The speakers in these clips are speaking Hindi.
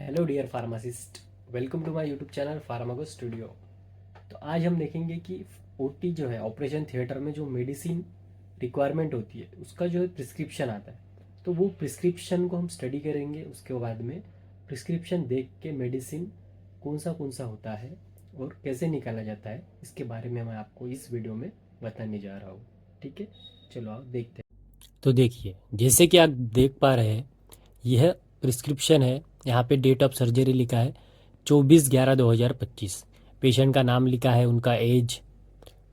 Hello dear pharmacist, welcome to my YouTube channel Pharmago studio. तो आज हम देखेंगे कि ओटी जो है ऑपरेशन थिएटर में जो मेडिसिन रिक्वायरमेंट होती है उसका जो है प्रिस्क्रिप्शन आता है। तो वो प्रिस्क्रिप्शन को हम स्टडी करेंगे। उसके बाद में प्रिस्क्रिप्शन देख के मेडिसिन कौन सा होता है और कैसे निकाला जाता है, इसके बारे में मैं आपको इस वीडियो में बताने जा रहा हूँ। ठीक है, चलो आप देखते हैं। तो देखिए, जैसे कि आप देख पा रहे हैं, यह प्रिस्क्रिप्शन है। यहाँ पे डेट ऑफ सर्जरी लिखा है 24/11/2025। पेशेंट का नाम लिखा है, उनका एज,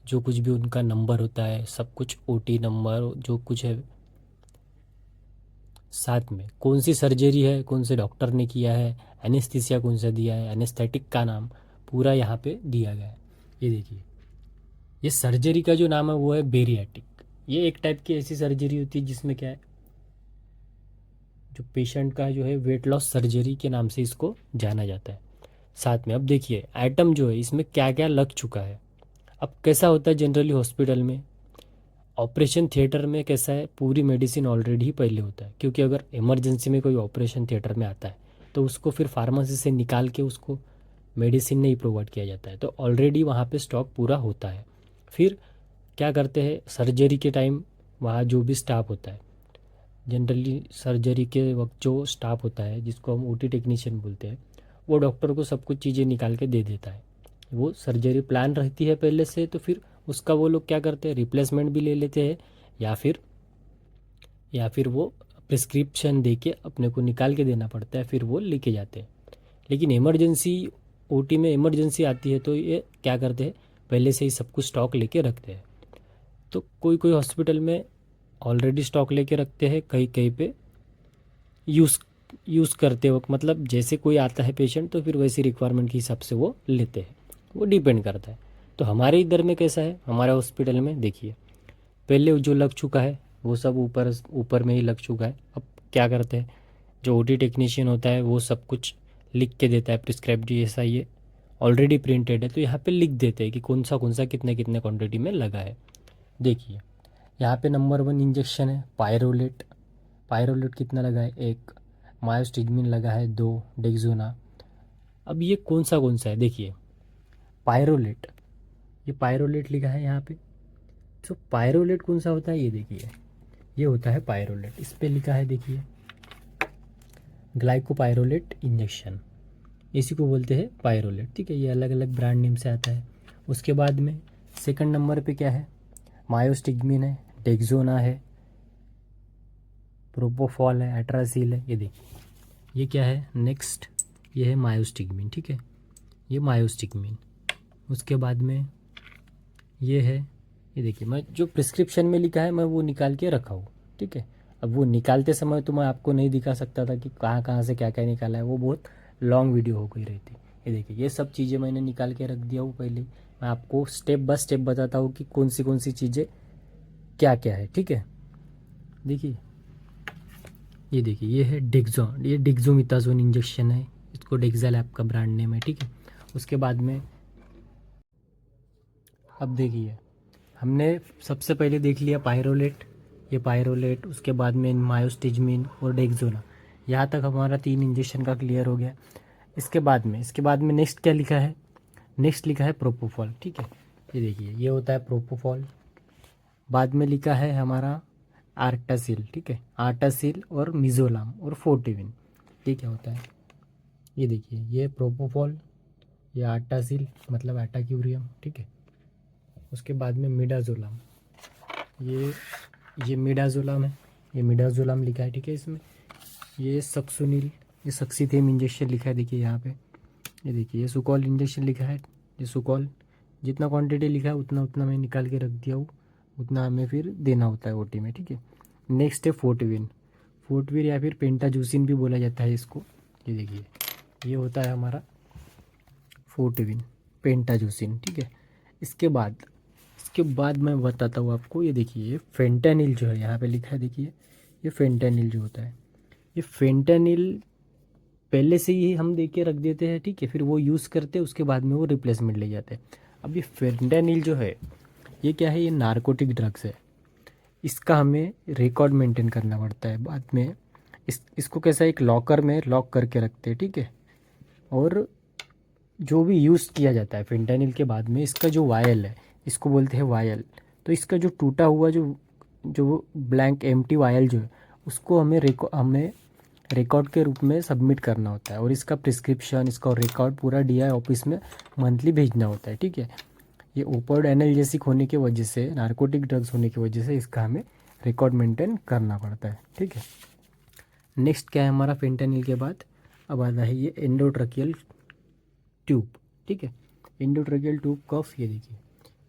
जो कुछ भी उनका नंबर होता है, सब कुछ ओटी नंबर जो कुछ है, साथ में कौन सी सर्जरी है, कौन से डॉक्टर ने किया है, एनेस्थीसिया कौन सा दिया है, एनेस्थेटिक का नाम पूरा यहाँ पे दिया गया है। ये देखिए, ये सर्जरी का जो नाम है वो है बेरियाटिक। ये एक टाइप की ऐसी सर्जरी होती है जिसमें क्या है, जो पेशेंट का जो है वेट लॉस सर्जरी के नाम से इसको जाना जाता है। साथ में अब देखिए आइटम जो है इसमें क्या क्या लग चुका है। अब कैसा होता है जनरली हॉस्पिटल में, ऑपरेशन थिएटर में कैसा है, पूरी मेडिसिन ऑलरेडी ही पहले होता है, क्योंकि अगर इमरजेंसी में कोई ऑपरेशन थिएटर में आता है तो उसको फिर फार्मेसी से निकाल के उसको मेडिसिन नहीं प्रोवाइड किया जाता है, तो ऑलरेडी वहाँ पे स्टॉक पूरा होता है। फिर क्या करते हैं, सर्जरी के टाइम वहाँ जो भी स्टाफ होता है, जनरली सर्जरी के वक्त जो स्टाफ होता है जिसको हम ओटी टेक्नीशियन बोलते हैं, वो डॉक्टर को सब कुछ चीज़ें निकाल के दे देता है। वो सर्जरी प्लान रहती है पहले से, तो फिर उसका वो लोग क्या करते हैं, रिप्लेसमेंट भी ले लेते हैं, या फिर वो प्रिस्क्रिप्शन दे के अपने को निकाल के देना पड़ता है, फिर वो लेके जाते हैं। लेकिन इमरजेंसी, ओटी में इमरजेंसी आती है तो ये क्या करते हैं, पहले से ही सब कुछ स्टॉक लेके रखते हैं। तो कोई कोई हॉस्पिटल में ऑलरेडी स्टॉक लेके रखते हैं, कहीं कहीं पे यूज़ यूज़ करते वक्त, मतलब जैसे कोई आता है पेशेंट तो फिर वैसी रिक्वायरमेंट के हिसाब से वो लेते हैं, वो डिपेंड करता है। तो हमारे इधर में कैसा है, हमारे हॉस्पिटल में देखिए, पहले जो लग चुका है वो सब ऊपर ऊपर में ही लग चुका है। अब क्या करते हैं, जो ओटी टेक्नीशियन होता है वो सब कुछ लिख के देता है, प्रिस्क्राइब ऐसा ये ऑलरेडी प्रिंटेड है, तो यहाँ पे लिख देते हैं कि कौन सा कितने कितने क्वांटिटी में लगा है। देखिए यहाँ पे नंबर 1 इंजेक्शन है पायरोलेट। पायरोलेट कितना लगा है, 1। मायोस्टिग्मिन लगा है 2। डेक्सोना। अब ये कौन सा है, देखिए पायरोलेट, ये पायरोलेट लिखा है यहाँ पे। तो पायरोलेट कौन सा होता है, ये देखिए, ये होता है पायरोलेट। इस पे लिखा है देखिए, ग्लाइकोपायरोलेट इंजेक्शन, इसी को बोलते हैं पायरोलेट। ठीक है, ये अलग अलग ब्रांड नेम से आता है। उसके बाद में सेकंड नंबर पे क्या है, मायोस्टिग्मिन है, डेक्सोना है, प्रोपोफॉल है, एट्रासिल है। ये देखिए, ये क्या है नेक्स्ट, ये है मायोस्टिग्मिन। ठीक है, ये मायोस्टिग्मिन। उसके बाद में ये है, ये देखिए, मैं जो प्रिस्क्रिप्शन में लिखा है मैं वो निकाल के रखा हूँ। ठीक है, अब वो निकालते समय तो मैं आपको नहीं दिखा सकता था कि कहाँ कहाँ से क्या क्या निकाला है, वो बहुत लॉन्ग वीडियो हो गई रहती। ये देखिए, ये सब चीज़ें मैंने निकाल के रख दिया हूँ पहले। मैं आपको स्टेप बाय स्टेप बताता हूँ कि कौन सी चीज़ें क्या क्या है। ठीक है, देखिए, ये देखिए, ये है डिक्सोन, ये डिक्सोमिथाजोन इंजेक्शन है, इसको डेक्सा लैब का ब्रांड नेम है। ठीक है, उसके बाद में अब देखिए, हमने सबसे पहले देख लिया पायरोलेट, ये पायरोलेट, उसके बाद में मायोस्टिजमिन और डेक्सोना। यहाँ तक हमारा 3 इंजेक्शन का क्लियर हो गया। इसके बाद में नेक्स्ट क्या लिखा है, नेक्स्ट लिखा है प्रोपोफॉल। ठीक है, ये देखिए, ये होता है प्रोपोफॉल। बाद में लिखा है हमारा आर्टासिल। ठीक है, आर्टासिल और मिजोलाम और फोर्टिविन। ये क्या होता है, ये देखिए, ये प्रोपोफॉल, ये आर्टासिल मतलब एटाक्यूरियम। ठीक है, उसके बाद में मिडाजोलाम, ये ये मिडाजोलाम है, ये मिडाजोलाम लिखा है। ठीक है, इसमें ये सक्सुनिल, ये सक्सीथेम इंजेक्शन लिखा है, देखिए यहाँ पे। ये देखिए, ये सुकॉल इंजेक्शन लिखा है, ये सुकॉल। जितना क्वांटिटी लिखा है उतना उतना मैं निकाल के रख दिया हूँ, उतना हमें फिर देना होता है ओटी में। ठीक है, नेक्स्ट है फोर्टविन। फोर्टविन या फिर पेंटाजूसिन भी बोला जाता है इसको। ये देखिए, ये होता है हमारा फोर्टविन, पेंटाजूसिन। ठीक है, इसके बाद मैं बताता हूँ आपको। ये देखिए, ये फेंटानिल जो है यहाँ पे लिखा है, देखिए, ये फेंटानिल जो होता है, ये फेंटानिल पहले से ही हम दे के रख देते हैं। ठीक है, फिर वो यूज़ करते हैं, उसके बाद में वो रिप्लेसमेंट ले जाते हैं। अब ये फेंटानिल जो है, ये क्या है, ये नारकोटिक ड्रग्स है, इसका हमें रिकॉर्ड मेंटेन करना पड़ता है बाद में। इसको कैसा एक लॉकर में लॉक करके रखते हैं। ठीक है, और जो भी यूज़ किया जाता है फेंटानिल के बाद में, इसका जो वायल है इसको बोलते हैं वायल। तो इसका जो टूटा हुआ जो जो ब्लैंक एम्प्टी वायल जो है उसको हमें रिकॉर्ड के रूप में सबमिट करना होता है, और इसका प्रिस्क्रिप्शन, इसका रिकॉर्ड पूरा डीआई ऑफिस में मंथली भेजना होता है, ठीक है। ये ओपियोइड एनाल्जेसिक होने की वजह से, नारकोटिक ड्रग्स होने की वजह से इसका हमें रिकॉर्ड मेंटेन करना पड़ता है, ठीक है। नेक्स्ट क्या है हमारा फेंटानिल के बाद, अब आता है ये एंडोट्रकियल ट्यूब, ठीक है। एंडोट्रकियल ट्यूब कफ, ये देखिए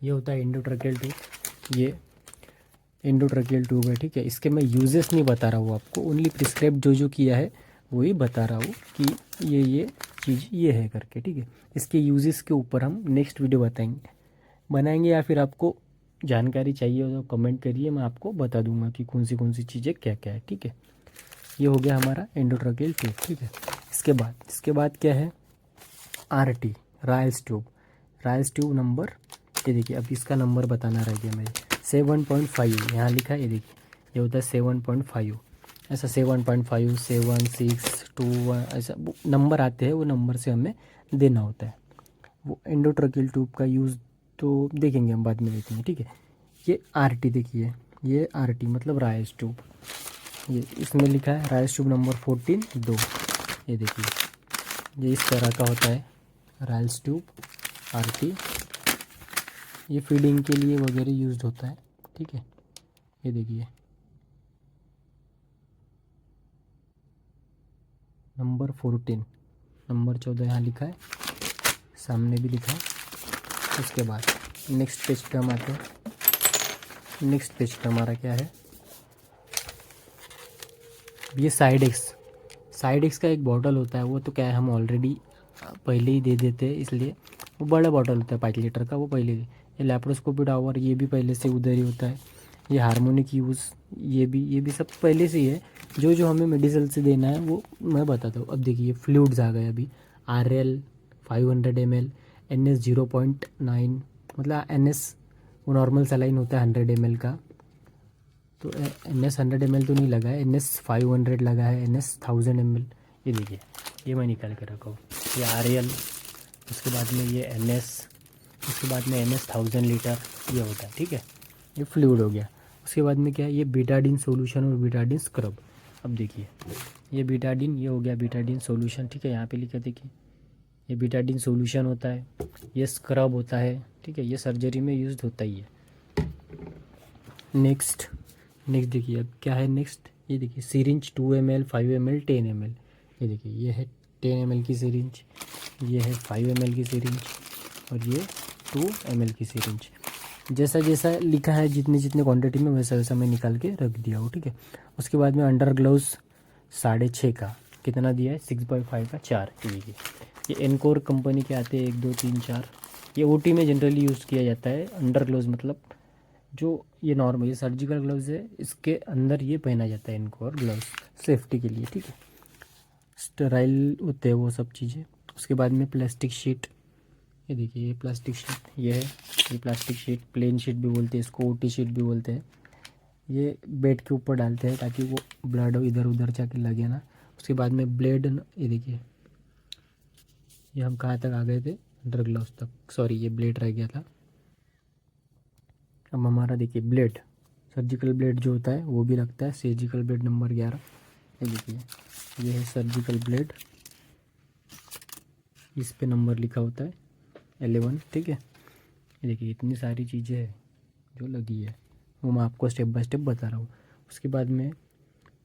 ये होता है एंडोट्रकियल ट्यूब। ये एंडोट्रकियल ट्यूब है, ठीक है। इसके मैं यूजेस नहीं बता रहा हूँ आपको, ओनली प्रिस्क्राइब जो जो किया है वही बता रहा हूँ कि ये चीज़ ये है करके, ठीक है। इसके यूजेस के ऊपर हम नेक्स्ट वीडियो बनाएंगे, या फिर आपको जानकारी चाहिए हो तो कमेंट करिए, मैं आपको बता दूंगा कि कौन सी चीज़ें क्या क्या है, ठीक है। ये हो गया हमारा एंडोट्रकियल ट्यूब, ठीक है। इसके बाद क्या है, RT, Royals tube. Royals tube number, ये देखिए अब इसका नंबर बताना रह गया मुझे, 7.5 यहाँ लिखा है, ये देखिए ये होता है 7.5, ऐसा 7.5, 7, 6, 2, 1 ऐसा नंबर आते हैं, वो नंबर से हमें देना होता है। वो एंडोट्रकियल ट्यूब का यूज़ तो देखेंगे हम, बाद में देखेंगे, ठीक है। ये आरटी देखिए, ये आरटी मतलब रायल्स ट्यूब, ये इसमें लिखा है रायल्स ट्यूब नंबर 14 2, ये देखिए ये इस तरह का होता है रायल्स ट्यूब आरटी। ये फीडिंग के लिए वगैरह यूज़ होता है, ठीक है। ये देखिए नंबर 14, नंबर 14 यहाँ लिखा है, सामने भी लिखा है। उसके बाद नेक्स्ट पेज पे हम आते हैं। नेक्स्ट पेज पे हमारा क्या है, ये साइड एक्स का एक बॉटल होता है, वो तो क्या है हम ऑलरेडी पहले ही दे देते हैं, इसलिए वो बड़ा बॉटल होता है 5 लीटर का, वो पहले ये लैप्रोस्कोपी टावर ये भी पहले से उधर ही होता है। ये हार्मोनिक यूज़ ये भी सब पहले से ही है। जो जो हमें मेडिसिन से देना है वो मैं बताता हूँ। अब देखिए फ्लूइड्स आ गए अभी, RL 500 ml, NS 0.9, मतलब NS वो नॉर्मल सलाइन होता है 100 ml का, तो NS 100 ml तो नहीं लगा है, NS 500 लगा है, NS 1000 ml। ये देखिए ये मैं निकाल के रखा हूँ, ये RL, उसके बाद में ये NS, उसके बाद में NS 1000 लीटर ये होता है, ठीक है। ये फ्लूइड हो गया। उसके बाद में क्या है, ये बीटाडिन सॉल्यूशन और बीटाडिन स्क्रब। अब देखिए ये बीटाडिन, ये हो गया बीटाडिन सॉल्यूशन, ठीक है। यहाँ पे लिखा देखिए ये बीटाडिन सॉल्यूशन होता है, ये स्क्रब होता है, ठीक है। ये सर्जरी में यूज़ होता ही है। नेक्स्ट देखिए अब क्या है नेक्स्ट, ये देखिए सिरिंज 2 ml, 5 ml, 10 ml। ये देखिए ये है 10 ml की सिरिंज, ये है 5 ml की सिरिंज, और ये 2 ml की सिरिंज। जैसा जैसा लिखा है, जितनी जितनी क्वांटिटी में, वैसा वैसा मैं निकाल के रख दिया हूँ, ठीक है। उसके बाद में अंडर ग्लव्स 6.5 का कितना दिया है, 6.5 का 4। ये देखिए ये एनकोर कंपनी के आते हैं 1 2 3 4। ये OT में जनरली यूज़ किया जाता है। अंडर ग्लव्स मतलब जो ये नॉर्मल ये सर्जिकल ग्लव्स है, इसके अंदर ये पहना जाता है इनको, और ग्लव्स सेफ्टी के लिए, ठीक है। स्टेराइल होते हैं वो सब चीज़ें। उसके बाद में प्लास्टिक शीट, ये देखिए ये प्लास्टिक शीट, ये है ये प्लास्टिक शीट, प्लेन शीट भी बोलते हैं इसको, OT शीट भी बोलते हैं। ये बेड के ऊपर डालते हैं ताकि वो ब्लड इधर उधर जाके लगे ना। उसके बाद में ब्लेड, ये देखिए ये हम कहाँ तक आ गए थे, अंडर ग्लव्स तक, सॉरी ये ब्लेड रह गया था। अब हमारा देखिए ब्लेड, सर्जिकल ब्लेड जो होता है वो भी लगता है, सर्जिकल ब्लेड नंबर 11। ये देखिए ये है सर्जिकल ब्लेड, इस पे नंबर लिखा होता है 11, ठीक है। ये देखिए इतनी सारी चीज़ें हैं जो लगी है, वो मैं आपको स्टेप बाय स्टेप बता रहा हूँ। उसके बाद में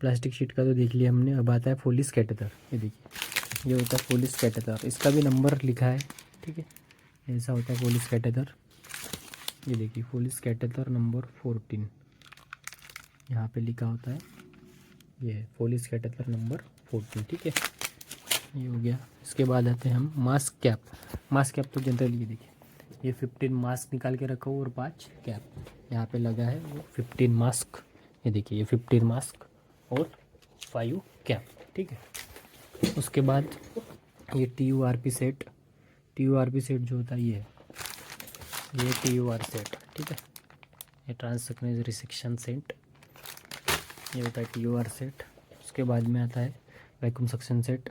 प्लास्टिक शीट का तो देख लिया हमने, अब आता है फोलिस कैटेटर। ये देखिए ये होता है फोलिस कैटेटर, इसका भी नंबर लिखा है, ठीक है। ऐसा होता है फोलिस कैटेटर। ये देखिए फोलिस कैटेटर नंबर 14 यहाँ पे लिखा होता है, ये है फोलिस कैटेटर नंबर 14, ठीक है। ये हो गया। इसके बाद आते हैं हम मास्क कैप। मास्क कैप तो जनरली ये देखिए ये 15 मास्क निकाल के रखा हो, और 5 कैप यहाँ पे लगा है, वो 15 मास्क। ये देखिए ये 15 मास्क और 5 कैप, ठीक है। उसके बाद ये TURP सेट, TURP सेट जो होता है ये TUR सेट, ठीक है। ये ट्रांसक्रानियल रिसेक्शन सेट, ये होता है TUR सेट। उसके बाद में आता है वैक्यूम सक्शन सेट,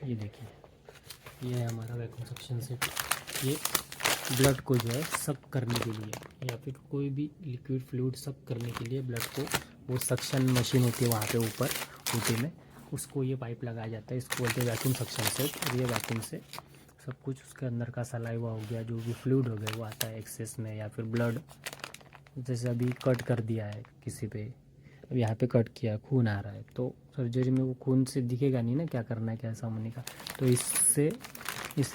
ये देखिए ये है हमारा वैक्यूम सक्शन सेट। ये ब्लड को जो है सक करने के लिए या फिर कोई भी लिक्विड फ्लूइड सक करने के लिए ब्लड को, वो सक्शन मशीन होती है वहाँ पे ऊपर ऊटी में, उसको ये पाइप लगाया जाता है, इसको बोलते हैं वैक्यूम सक्शन सेट। और ये वैक्यूम से सब कुछ उसके अंदर का सलाइवा हो गया, जो भी फ्लूइड हो गया वो आता है एक्सेस में, या फिर ब्लड जैसे अभी कट कर दिया है किसी पे, अब यहाँ पे कट किया, खून आ रहा है, तो सर्जरी में वो खून से दिखेगा नहीं ना क्या करना है कैसा होने का, तो इससे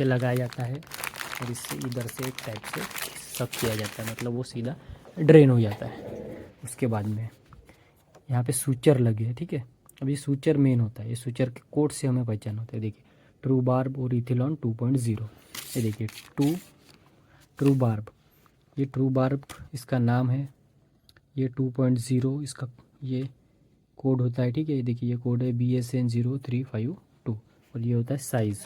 लगाया जाता है और इससे इधर से एक टाइप से सक किया जाता है, मतलब वो सीधा ड्रेन हो जाता है। उसके बाद में यहाँ पे सूचर लगे हैं, ठीक है। अब ये सूचर मेन होता है, ये सूचर के कोड से हमें पहचान होता है। देखिए ट्रू बार्ब और इथिलॉन 2.0, ये देखिए ट्रू बार्ब, ये ट्रू बार्ब इसका नाम है, ये 2.0 इसका ये कोड होता है, ठीक है। ये देखिए ये कोड है BSN 0352 और ये होता है साइज़।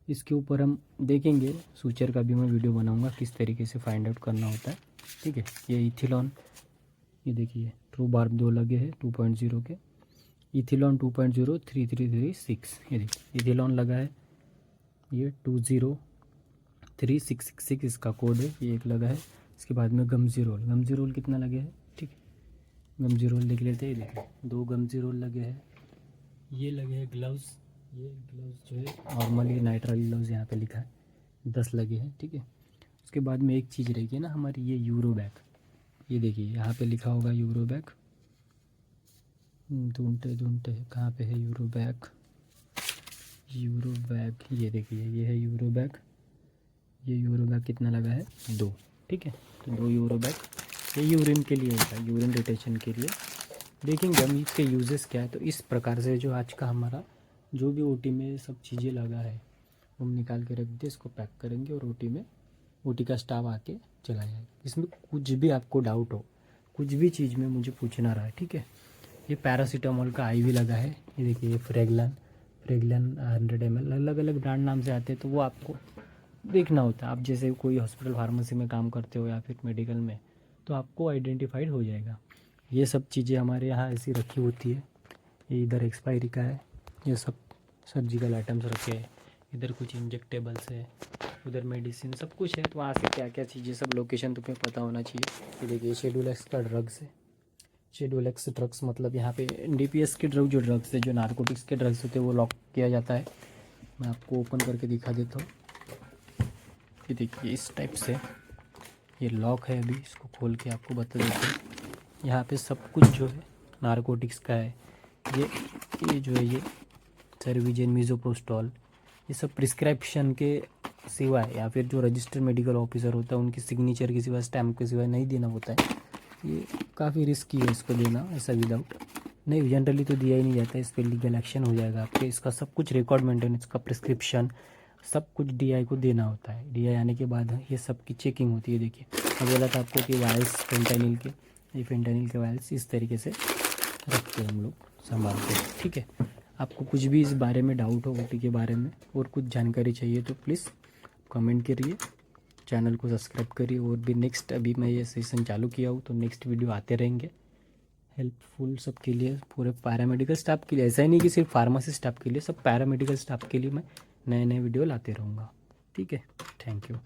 इसके ऊपर हम देखेंगे, सूचर का भी मैं वीडियो बनाऊंगा किस तरीके से फाइंड आउट करना होता है, ठीक है। ये इथिलॉन, ये देखिए ट्रू बार्ब 2 लगे हैं 2.0 के, इथिलॉन 2.0 3336, ये देखिए इथिलॉन लगा है, ये 20366 इसका कोड है, ये एक लगा है। इसके बाद में गमजीरोल कितना लगे हैं, ठीक है, गमजीरोल लिख लेते हैं। देखिए 2 गमजीरोल लगे हैं। ये लगे हैं ग्लव्स, ये ग्लव्स जो है नॉर्मली नाइट्राइल ग्लव्स यहाँ पे लिखा है 10 लगे हैं, ठीक है। उसके बाद में एक चीज़ रहेगी ना हमारी, ये यूरोबैग, ये देखिए यहाँ पे लिखा होगा यूरोबैग, ढूंढते कहाँ पे है यूरोबैग, ये देखिए ये है यूरोबैग, ये यूरोबैग कितना लगा है 2, ठीक है। तो 2 यूरोबैग, ये यूरिन के लिए होता है, यूरिन रिटेंशन के लिए। देखेंगे हम इसके यूजेस क्या है। तो इस प्रकार से जो आज का हमारा जो भी ओटी में सब चीज़ें लगा है हम निकाल के रख दिए, इसको पैक करेंगे और ओटी का स्टाफ आके चला जाएगा। इसमें कुछ भी आपको डाउट हो, कुछ भी चीज़ में मुझे पूछना रहा है, ठीक है। ये पैरासीटामोल का IV लगा है, ये देखिए ये फ्रेगलन 100 ml, अलग अलग ब्रांड नाम से आते हैं, तो वो आपको देखना होता है। आप जैसे कोई हॉस्पिटल फार्मेसी में काम करते हो या फिर मेडिकल में, तो आपको आइडेंटिफाइड हो जाएगा। ये सब चीज़ें हमारे यहाँ ऐसी रखी होती है। ये इधर एक्सपायरी का है, ये सब सर्जिकल आइटम्स रखे हैं, इधर कुछ इंजेक्टेबल्स है, उधर मेडिसिन सब कुछ है। तो वहाँ से क्या क्या चीज़ें सब लोकेशन तुम्हें पता होना चाहिए। ये देखिए शेड्यूल एक्स का ड्रग्स है, शेड्यूल एक्स ड्रग्स मतलब यहाँ पे NDPS के ड्रग, जो ड्रग्स है जो नारकोटिक्स के ड्रग्स होते हैं वो लॉक किया जाता है। मैं आपको ओपन करके दिखा देता हूँ, ये देखिए इस टाइप से ये लॉक है। अभी इसको खोल के आपको बता देते हैं, यहाँ पे सब कुछ जो है नारकोटिक्स का है। ये जो है ये सर्विजन, मिज़ोप्रोस्टॉल, ये सब प्रिस्क्रिप्शन के सिवाय या फिर जो रजिस्टर्ड मेडिकल ऑफिसर होता है उनकी सिग्नेचर के सिवाय, स्टैम्प के सिवाय नहीं देना होता है। ये काफ़ी रिस्की है इसको देना ऐसा विदाउट, नहीं जनरली तो दिया ही नहीं जाता है, इस पर लीगल एक्शन हो जाएगा आपके। इसका सब कुछ रिकॉर्ड मेंटेन, इसका प्रिस्क्रिप्शन सब कुछ DI को देना होता है। DI आने के बाद ये सब की चेकिंग होती है। देखिए मैं बोला था आपको कि वायल्स फेंटानिल के, ये फेंटानिल के वायल्स इस तरीके से रखते हैं हम लोग संभाल के, ठीक है। आपको कुछ भी इस बारे में डाउट हो ओटी के बारे में और कुछ जानकारी चाहिए तो प्लीज़ कमेंट करिए, चैनल को सब्सक्राइब करिए। और भी नेक्स्ट, अभी मैं ये सेशन चालू किया हूँ तो नेक्स्ट वीडियो आते रहेंगे हेल्पफुल सबके लिए, पूरे पैरामेडिकल स्टाफ के लिए। ऐसा ही नहीं कि सिर्फ फार्मेसी स्टाफ के लिए, सब पैरामेडिकल स्टाफ के लिए मैं नए नए वीडियो लाते रहूँगा, ठीक है। Thank you.